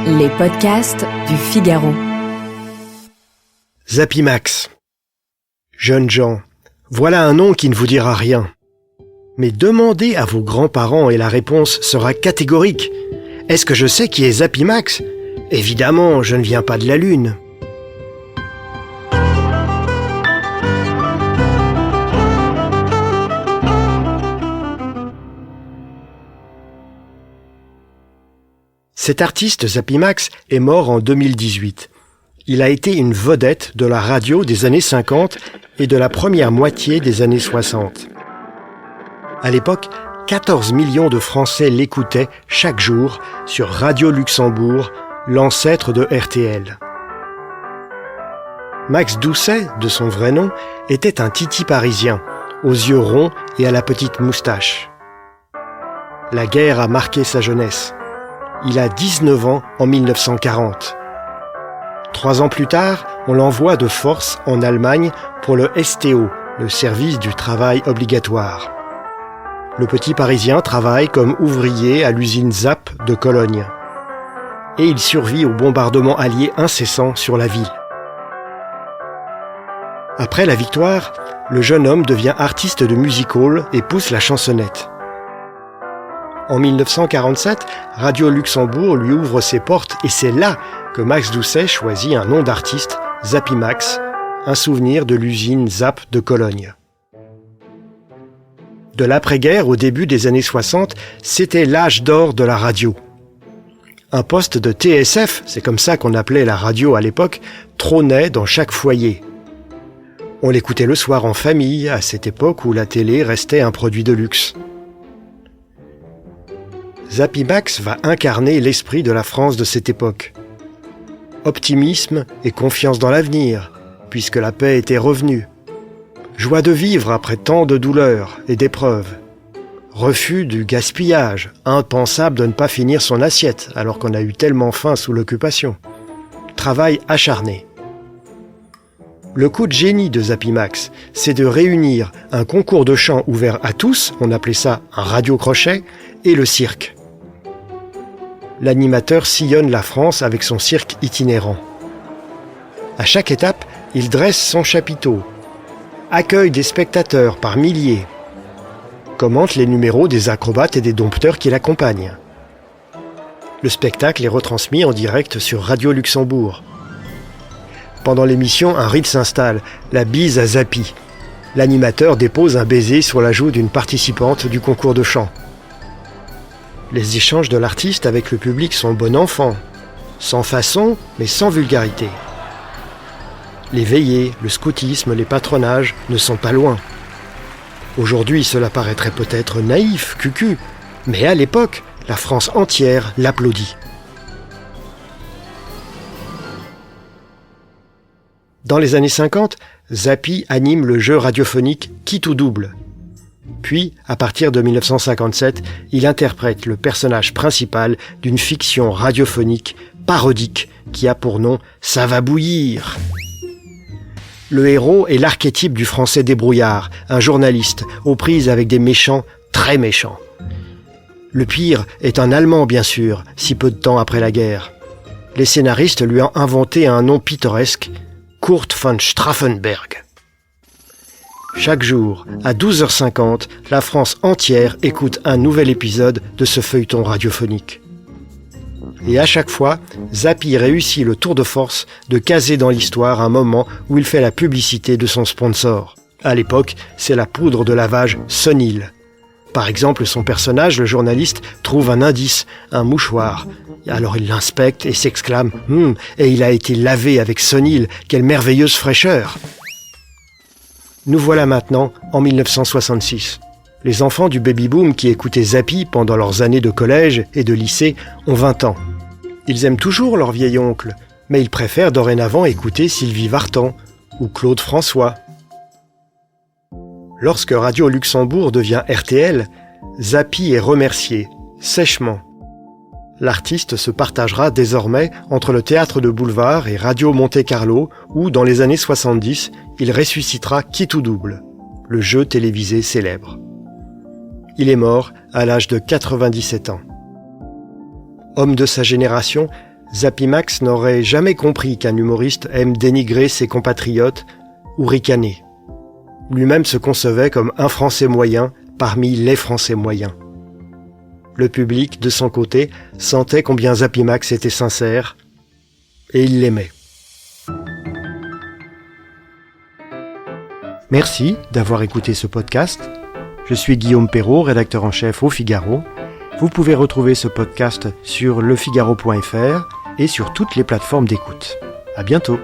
Les podcasts du Figaro. Zapimax. Jeunes gens, voilà un nom qui ne vous dira rien. Mais demandez à vos grands-parents et la réponse sera catégorique. Est-ce que je sais qui est Zapimax ? Évidemment, je ne viens pas de la Lune. Cet artiste, Zapimax, est mort en 2018. Il a été une vedette de la radio des années 50 et de la première moitié des années 60. À l'époque, 14 millions de Français l'écoutaient chaque jour sur Radio Luxembourg, l'ancêtre de RTL. Max Doucet, de son vrai nom, était un titi parisien, aux yeux ronds et à la petite moustache. La guerre a marqué sa jeunesse. Il a 19 ans en 1940. 3 ans plus tard, on l'envoie de force en Allemagne pour le STO, le service du travail obligatoire. Le petit Parisien travaille comme ouvrier à l'usine Zapp de Cologne. Et il survit aux bombardements alliés incessants sur la ville. Après la victoire, le jeune homme devient artiste de music hall et pousse la chansonnette. En 1947, Radio Luxembourg lui ouvre ses portes et c'est là que Max Doucet choisit un nom d'artiste, Zapimax, un souvenir de l'usine Zapp de Cologne. De l'après-guerre au début des années 60, c'était l'âge d'or de la radio. Un poste de TSF, c'est comme ça qu'on appelait la radio à l'époque, trônait dans chaque foyer. On l'écoutait le soir en famille, à cette époque où la télé restait un produit de luxe. Zapimax va incarner l'esprit de la France de cette époque. Optimisme et confiance dans l'avenir, puisque la paix était revenue. Joie de vivre après tant de douleurs et d'épreuves. Refus du gaspillage, impensable de ne pas finir son assiette alors qu'on a eu tellement faim sous l'occupation. Travail acharné. Le coup de génie de Zapimax, c'est de réunir un concours de chant ouvert à tous, on appelait ça un radio-crochet, et le cirque. L'animateur sillonne la France avec son cirque itinérant. À chaque étape, il dresse son chapiteau, accueille des spectateurs par milliers, commente les numéros des acrobates et des dompteurs qui l'accompagnent. Le spectacle est retransmis en direct sur Radio Luxembourg. Pendant l'émission, un rite s'installe, la bise à Zappy. L'animateur dépose un baiser sur la joue d'une participante du concours de chant. Les échanges de l'artiste avec le public sont bon enfant, sans façon, mais sans vulgarité. Les veillées, le scoutisme, les patronages ne sont pas loin. Aujourd'hui, cela paraîtrait peut-être naïf, cucu, mais à l'époque, la France entière l'applaudit. Dans les années 50, Zappy anime le jeu radiophonique Qui tout double. Puis, à partir de 1957, il interprète le personnage principal d'une fiction radiophonique parodique qui a pour nom « Ça va bouillir ». Le héros est l'archétype du français débrouillard, un journaliste aux prises avec des méchants très méchants. Le pire est un Allemand, bien sûr, si peu de temps après la guerre. Les scénaristes lui ont inventé un nom pittoresque, Kurt von Straffenberg. Chaque jour, à 12h50, la France entière écoute un nouvel épisode de ce feuilleton radiophonique. Et à chaque fois, Zappy réussit le tour de force de caser dans l'histoire un moment où il fait la publicité de son sponsor. À l'époque, c'est la poudre de lavage Sonil. Par exemple, son personnage, le journaliste, trouve un indice, un mouchoir. Alors il l'inspecte et s'exclame « et il a été lavé avec Sonil, quelle merveilleuse fraîcheur !» Nous voilà maintenant en 1966. Les enfants du baby-boom qui écoutaient Zappy pendant leurs années de collège et de lycée ont 20 ans. Ils aiment toujours leur vieil oncle, mais ils préfèrent dorénavant écouter Sylvie Vartan ou Claude François. Lorsque Radio Luxembourg devient RTL, Zappy est remercié, sèchement. L'artiste se partagera désormais entre le théâtre de boulevard et Radio Monte-Carlo où, dans les années 70, il ressuscitera Qui tout double, le jeu télévisé célèbre. Il est mort à l'âge de 97 ans. Homme de sa génération, Zappy Max n'aurait jamais compris qu'un humoriste aime dénigrer ses compatriotes ou ricaner. Lui-même se concevait comme un Français moyen parmi les Français moyens. Le public, de son côté, sentait combien Zappy Max était sincère, et il l'aimait. Merci d'avoir écouté ce podcast. Je suis Guillaume Perrault, rédacteur en chef au Figaro. Vous pouvez retrouver ce podcast sur lefigaro.fr et sur toutes les plateformes d'écoute. À bientôt.